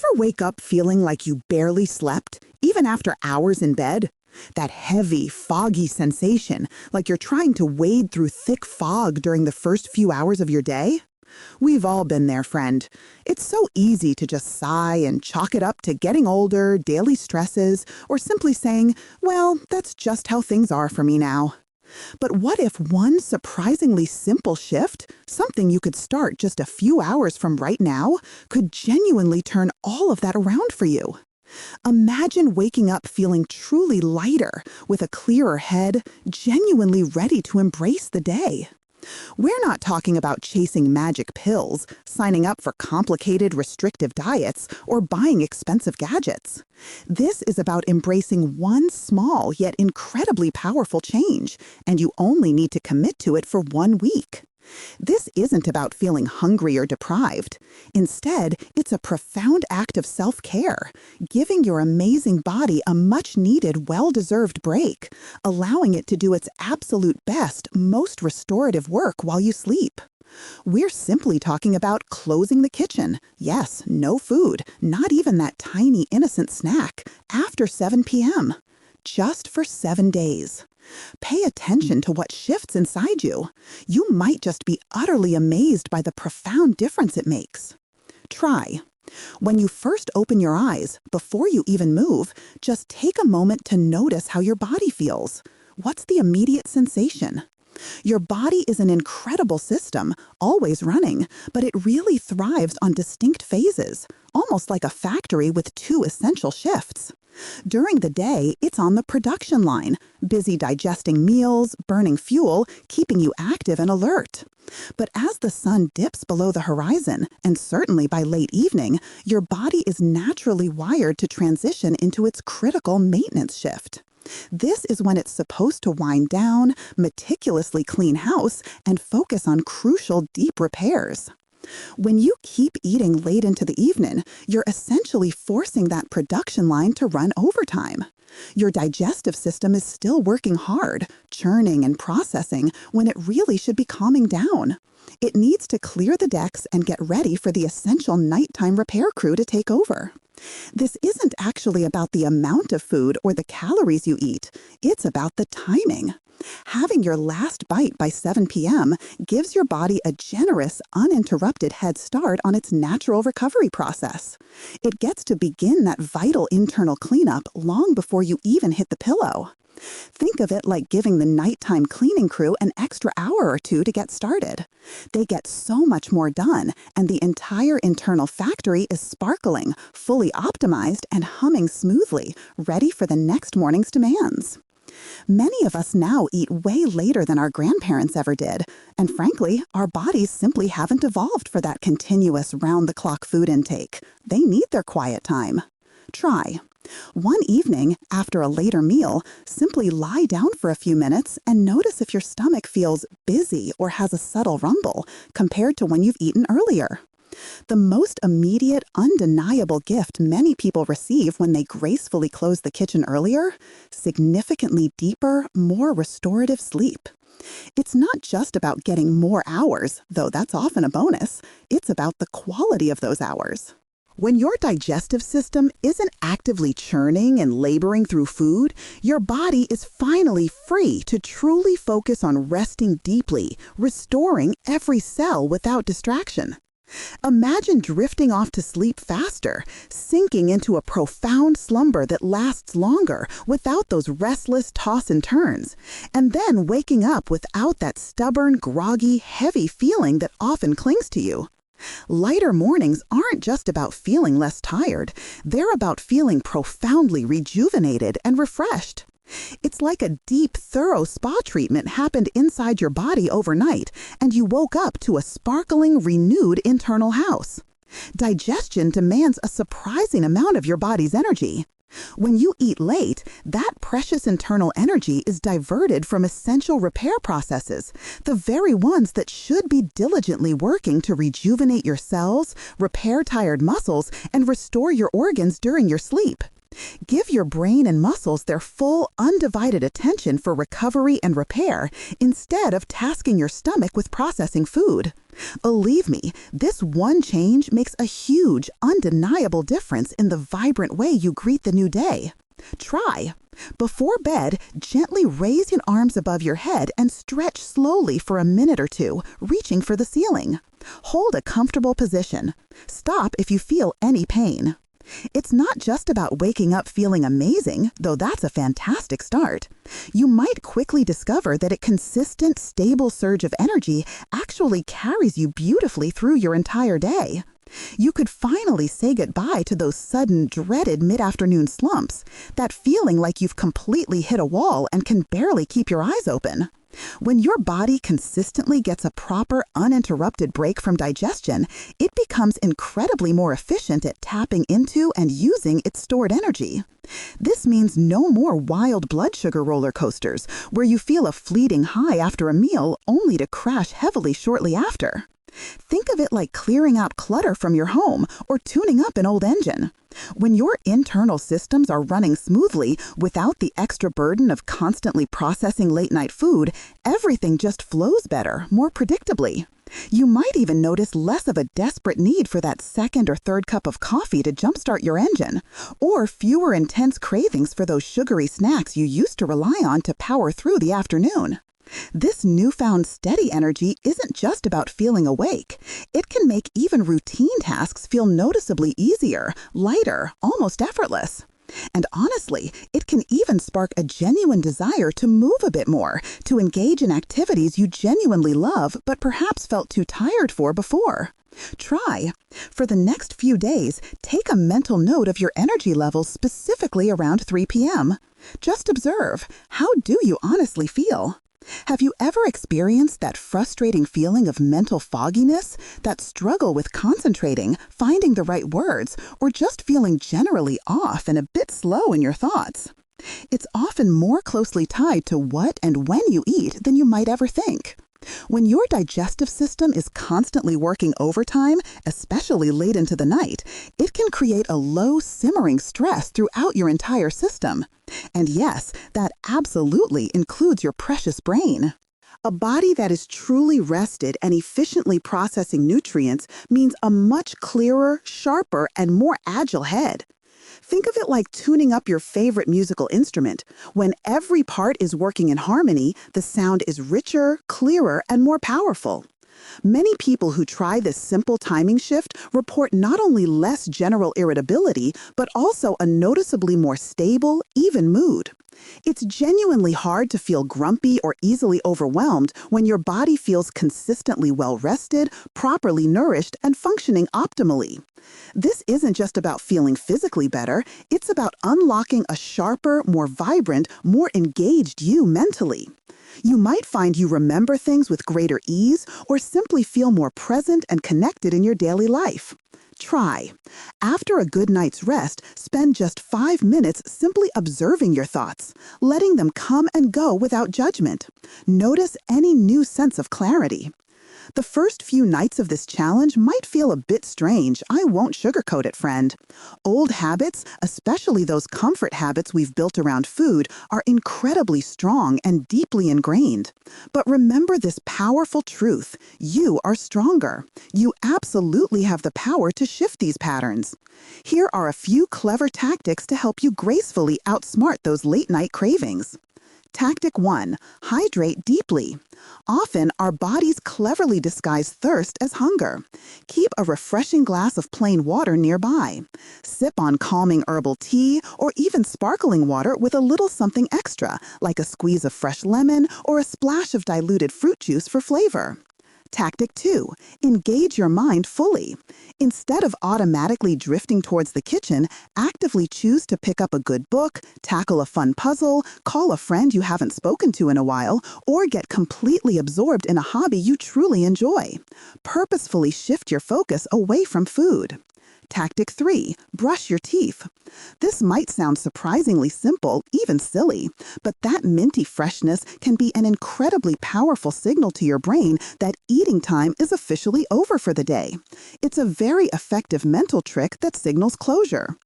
Ever wake up feeling like you barely slept, even after hours in bed? That heavy, foggy sensation, like you're trying to wade through thick fog during the first few hours of your day? We've all been there, friend. It's so easy to just sigh and chalk it up to getting older, daily stresses, or simply saying, well, that's just how things are for me now. But what if one surprisingly simple shift, something you could start just a few hours from right now, could genuinely turn all of that around for you? Imagine waking up feeling truly lighter, with a clearer head, genuinely ready to embrace the day. We're not talking about chasing magic pills, signing up for complicated restrictive diets, or buying expensive gadgets. This is about embracing one small yet incredibly powerful change, and you only need to commit to it for 1 week. This isn't about feeling hungry or deprived. Instead, it's a profound act of self-care, giving your amazing body a much-needed, well-deserved break, allowing it to do its absolute best, most restorative work while you sleep. We're simply talking about closing the kitchen. Yes, no food, not even that tiny innocent snack, after 7 p.m. Just for 7 days. Pay attention to what shifts inside you. You might just be utterly amazed by the profound difference it makes. Try. When you first open your eyes, before you even move, just take a moment to notice how your body feels. What's the immediate sensation? Your body is an incredible system, always running, but it really thrives on distinct phases, almost like a factory with 2 essential shifts. During the day, it's on the production line, busy digesting meals, burning fuel, keeping you active and alert. But as the sun dips below the horizon, and certainly by late evening, your body is naturally wired to transition into its critical maintenance shift. This is when it's supposed to wind down, meticulously clean house, and focus on crucial deep repairs. When you keep eating late into the evening, you're essentially forcing that production line to run overtime. Your digestive system is still working hard, churning and processing when it really should be calming down. It needs to clear the decks and get ready for the essential nighttime repair crew to take over. This isn't actually about the amount of food or the calories you eat. It's about the timing. Having your last bite by 7 p.m. gives your body a generous, uninterrupted head start on its natural recovery process. It gets to begin that vital internal cleanup long before you even hit the pillow. Think of it like giving the nighttime cleaning crew an extra hour or 2 to get started. They get so much more done, and the entire internal factory is sparkling, fully optimized, and humming smoothly, ready for the next morning's demands. Many of us now eat way later than our grandparents ever did, and frankly, our bodies simply haven't evolved for that continuous round-the-clock food intake. They need their quiet time. Try. One evening, after a later meal, simply lie down for a few minutes and notice if your stomach feels busy or has a subtle rumble compared to when you've eaten earlier. The most immediate, undeniable gift many people receive when they gracefully close the kitchen earlier: significantly deeper, more restorative sleep. It's not just about getting more hours, though that's often a bonus. It's about the quality of those hours. When your digestive system isn't actively churning and laboring through food, your body is finally free to truly focus on resting deeply, restoring every cell without distraction. Imagine drifting off to sleep faster, sinking into a profound slumber that lasts longer without those restless toss and turns, and then waking up without that stubborn, groggy, heavy feeling that often clings to you. Lighter mornings aren't just about feeling less tired. They're about feeling profoundly rejuvenated and refreshed. It's like a deep, thorough spa treatment happened inside your body overnight, and you woke up to a sparkling, renewed internal house. Digestion demands a surprising amount of your body's energy. When you eat late, that precious internal energy is diverted from essential repair processes, the very ones that should be diligently working to rejuvenate your cells, repair tired muscles, and restore your organs during your sleep. Give your brain and muscles their full, undivided attention for recovery and repair instead of tasking your stomach with processing food. Believe me, this one change makes a huge, undeniable difference in the vibrant way you greet the new day. Try. Before bed, gently raise your arms above your head and stretch slowly for a minute or two, reaching for the ceiling. Hold a comfortable position. Stop if you feel any pain. It's not just about waking up feeling amazing, though that's a fantastic start. You might quickly discover that a consistent, stable surge of energy actually carries you beautifully through your entire day. You could finally say goodbye to those sudden, dreaded mid-afternoon slumps, that feeling like you've completely hit a wall and can barely keep your eyes open. When your body consistently gets a proper, uninterrupted break from digestion, it becomes incredibly more efficient at tapping into and using its stored energy. This means no more wild blood sugar roller coasters, where you feel a fleeting high after a meal only to crash heavily shortly after. Think of it like clearing out clutter from your home or tuning up an old engine. When your internal systems are running smoothly without the extra burden of constantly processing late-night food, everything just flows better, more predictably. You might even notice less of a desperate need for that second or third cup of coffee to jumpstart your engine, or fewer intense cravings for those sugary snacks you used to rely on to power through the afternoon. This newfound steady energy isn't just about feeling awake. It can make even routine tasks feel noticeably easier, lighter, almost effortless. And honestly, it can even spark a genuine desire to move a bit more, to engage in activities you genuinely love but perhaps felt too tired for before. Try. For the next few days, take a mental note of your energy levels specifically around 3 p.m. Just observe, how do you honestly feel? Have you ever experienced that frustrating feeling of mental fogginess, that struggle with concentrating, finding the right words, or just feeling generally off and a bit slow in your thoughts? It's often more closely tied to what and when you eat than you might ever think. When your digestive system is constantly working overtime, especially late into the night, it can create a low, simmering stress throughout your entire system. And yes, that absolutely includes your precious brain. A body that is truly rested and efficiently processing nutrients means a much clearer, sharper, and more agile head. Think of it like tuning up your favorite musical instrument. When every part is working in harmony, the sound is richer, clearer, and more powerful. Many people who try this simple timing shift report not only less general irritability, but also a noticeably more stable, even mood. It's genuinely hard to feel grumpy or easily overwhelmed when your body feels consistently well-rested, properly nourished, and functioning optimally. This isn't just about feeling physically better, it's about unlocking a sharper, more vibrant, more engaged you mentally. You might find you remember things with greater ease or simply feel more present and connected in your daily life. Try. After a good night's rest, spend just 5 minutes simply observing your thoughts, letting them come and go without judgment. Notice any new sense of clarity. The first few nights of this challenge might feel a bit strange. I won't sugarcoat it, friend. Old habits, especially those comfort habits we've built around food, are incredibly strong and deeply ingrained. But remember this powerful truth. You are stronger. You absolutely have the power to shift these patterns. Here are a few clever tactics to help you gracefully outsmart those late-night cravings. Tactic 1. Hydrate deeply. Often, our bodies cleverly disguise thirst as hunger. Keep a refreshing glass of plain water nearby. Sip on calming herbal tea or even sparkling water with a little something extra, like a squeeze of fresh lemon or a splash of diluted fruit juice for flavor. Tactic 2. Engage your mind fully. Instead of automatically drifting towards the kitchen, actively choose to pick up a good book, tackle a fun puzzle, call a friend you haven't spoken to in a while, or get completely absorbed in a hobby you truly enjoy. Purposefully shift your focus away from food. Tactic 3. Brush your teeth. This might sound surprisingly simple, even silly, but that minty freshness can be an incredibly powerful signal to your brain that eating time is officially over for the day. It's a very effective mental trick that signals closure.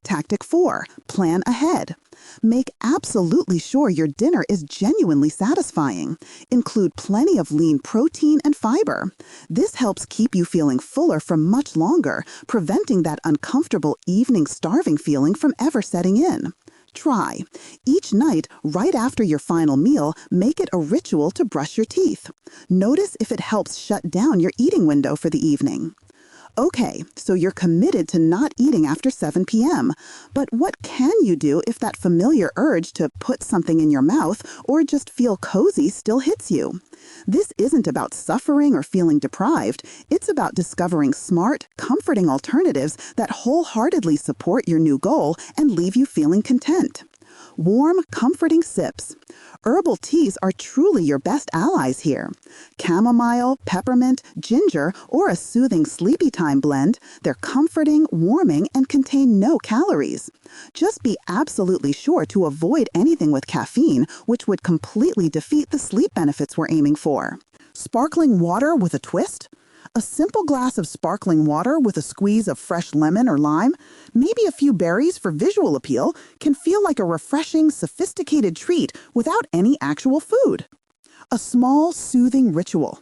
Tactic 4, plan ahead. Make absolutely sure your dinner is genuinely satisfying. Include plenty of lean protein and fiber. This helps keep you feeling fuller for much longer, preventing that uncomfortable evening starving feeling from ever setting in. Try. Each night, right after your final meal, make it a ritual to brush your teeth. Notice if it helps shut down your eating window for the evening. Okay, so you're committed to not eating after 7 p.m. But what can you do if that familiar urge to put something in your mouth or just feel cozy still hits you? This isn't about suffering or feeling deprived. It's about discovering smart, comforting alternatives that wholeheartedly support your new goal and leave you feeling content. Warm, comforting sips. Herbal teas are truly your best allies here. Chamomile, peppermint, ginger, or a soothing sleepy time blend, they're comforting, warming, and contain no calories. Just be absolutely sure to avoid anything with caffeine, which would completely defeat the sleep benefits we're aiming for. Sparkling water with a twist? A simple glass of sparkling water with a squeeze of fresh lemon or lime, maybe a few berries for visual appeal, can feel like a refreshing, sophisticated treat without any actual food. A small, soothing ritual.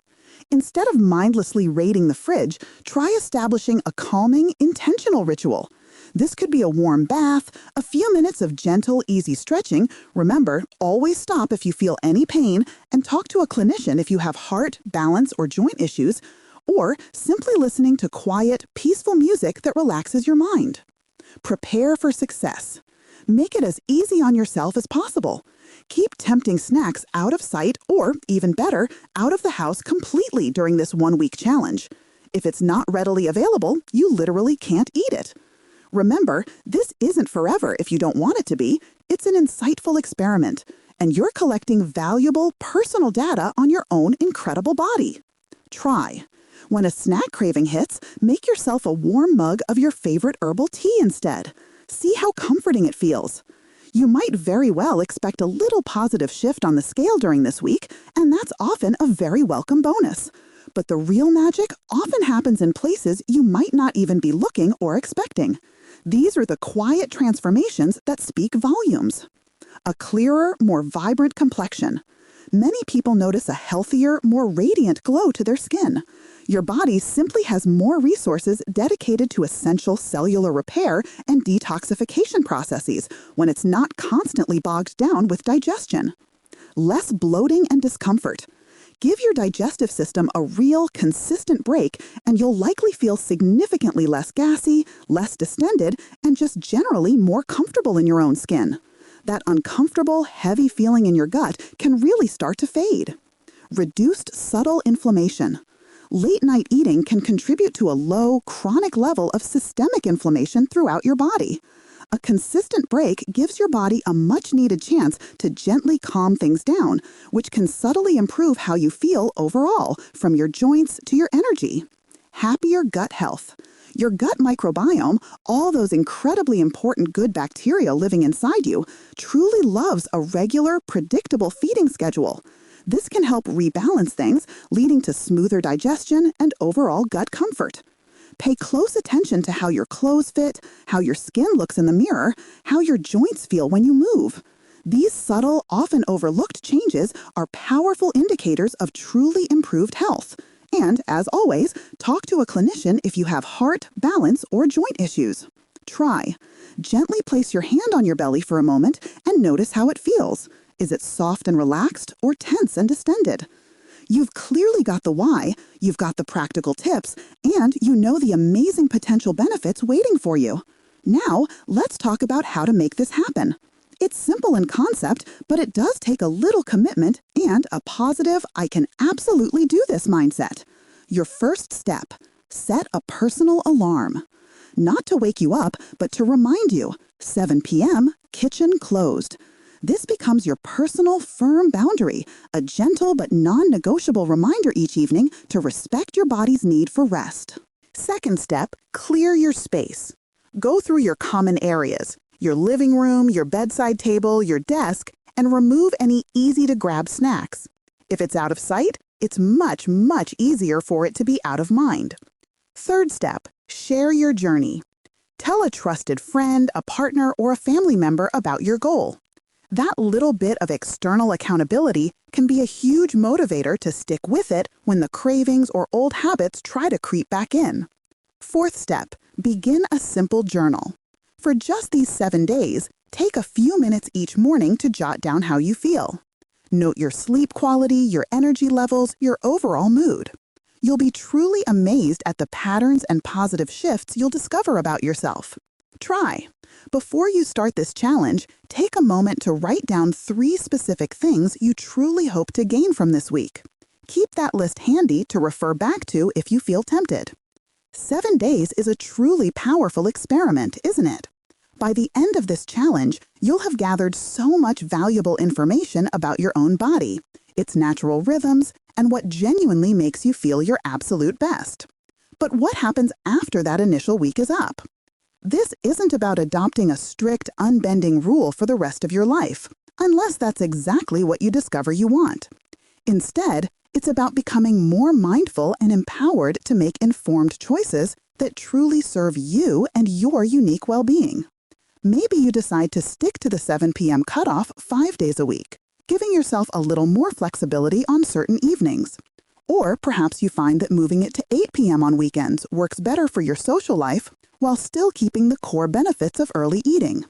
Instead of mindlessly raiding the fridge, try establishing a calming, intentional ritual. This could be a warm bath, a few minutes of gentle, easy stretching. Remember, always stop if you feel any pain and talk to a clinician if you have heart, balance, or joint issues, or simply listening to quiet, peaceful music that relaxes your mind. Prepare for success. Make it as easy on yourself as possible. Keep tempting snacks out of sight or, even better, out of the house completely during this 1-week challenge. If it's not readily available, you literally can't eat it. Remember, this isn't forever if you don't want it to be. It's an insightful experiment, and you're collecting valuable, personal data on your own incredible body. Try. When a snack craving hits, make yourself a warm mug of your favorite herbal tea instead. See how comforting it feels. You might very well expect a little positive shift on the scale during this week, and that's often a very welcome bonus. But the real magic often happens in places you might not even be looking or expecting. These are the quiet transformations that speak volumes. A clearer, more vibrant complexion. Many people notice a healthier, more radiant glow to their skin. Your body simply has more resources dedicated to essential cellular repair and detoxification processes when it's not constantly bogged down with digestion. Less bloating and discomfort. Give your digestive system a real, consistent break, and you'll likely feel significantly less gassy, less distended, and just generally more comfortable in your own skin. That uncomfortable, heavy feeling in your gut can really start to fade. Reduced subtle inflammation. Late-night eating can contribute to a low, chronic level of systemic inflammation throughout your body. A consistent break gives your body a much-needed chance to gently calm things down, which can subtly improve how you feel overall, from your joints to your energy. Happier gut health. Your gut microbiome, all those incredibly important good bacteria living inside you, truly loves a regular, predictable feeding schedule. This can help rebalance things, leading to smoother digestion and overall gut comfort. Pay close attention to how your clothes fit, how your skin looks in the mirror, how your joints feel when you move. These subtle, often overlooked changes are powerful indicators of truly improved health. And, as always, talk to a clinician if you have heart, balance, or joint issues. Try. Gently place your hand on your belly for a moment and notice how it feels. Is it soft and relaxed or tense and distended? You've clearly got the why, you've got the practical tips, and you know the amazing potential benefits waiting for you. Now, let's talk about how to make this happen. It's simple in concept, but it does take a little commitment and a positive, I can absolutely do this mindset. Your first step, set a personal alarm. Not to wake you up, but to remind you, 7 p.m., kitchen closed. This becomes your personal, firm boundary, a gentle but non-negotiable reminder each evening to respect your body's need for rest. Second step, clear your space. Go through your common areas, your living room, your bedside table, your desk, and remove any easy-to-grab snacks. If it's out of sight, it's much, much easier for it to be out of mind. Third step, share your journey. Tell a trusted friend, a partner, or a family member about your goal. That little bit of external accountability can be a huge motivator to stick with it when the cravings or old habits try to creep back in. Fourth step, begin a simple journal. For just these 7 days, take a few minutes each morning to jot down how you feel. Note your sleep quality, your energy levels, your overall mood. You'll be truly amazed at the patterns and positive shifts you'll discover about yourself. Try. Before you start this challenge, take a moment to write down 3 specific things you truly hope to gain from this week. Keep that list handy to refer back to if you feel tempted. 7 days is a truly powerful experiment, isn't it? By the end of this challenge, you'll have gathered so much valuable information about your own body, its natural rhythms, and what genuinely makes you feel your absolute best. But what happens after that initial week is up? This isn't about adopting a strict, unbending rule for the rest of your life, unless that's exactly what you discover you want. Instead, it's about becoming more mindful and empowered to make informed choices that truly serve you and your unique well-being. Maybe you decide to stick to the 7 p.m. cutoff 5 days a week, giving yourself a little more flexibility on certain evenings. Or perhaps you find that moving it to 8 p.m. on weekends works better for your social life while still keeping the core benefits of early eating.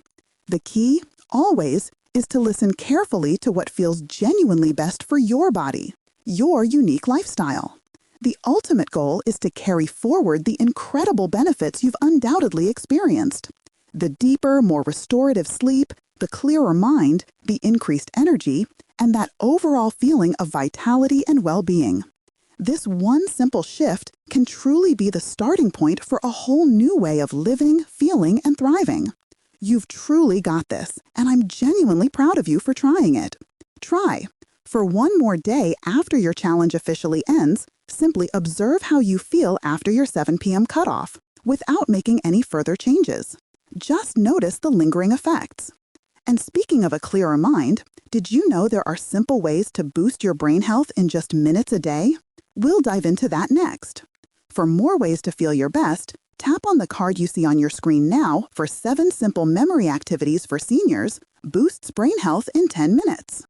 The key, always, is to listen carefully to what feels genuinely best for your body, your unique lifestyle. The ultimate goal is to carry forward the incredible benefits you've undoubtedly experienced. The deeper, more restorative sleep, the clearer mind, the increased energy, and that overall feeling of vitality and well-being. This one simple shift can truly be the starting point for a whole new way of living, feeling, and thriving. You've truly got this, and I'm genuinely proud of you for trying it. Try. For one more day after your challenge officially ends, simply observe how you feel after your 7 p.m. cutoff, without making any further changes. Just notice the lingering effects. And speaking of a clearer mind, did you know there are simple ways to boost your brain health in just minutes a day? We'll dive into that next. For more ways to feel your best, tap on the card you see on your screen now for 7 simple memory activities for seniors, boosts brain health in 10 minutes.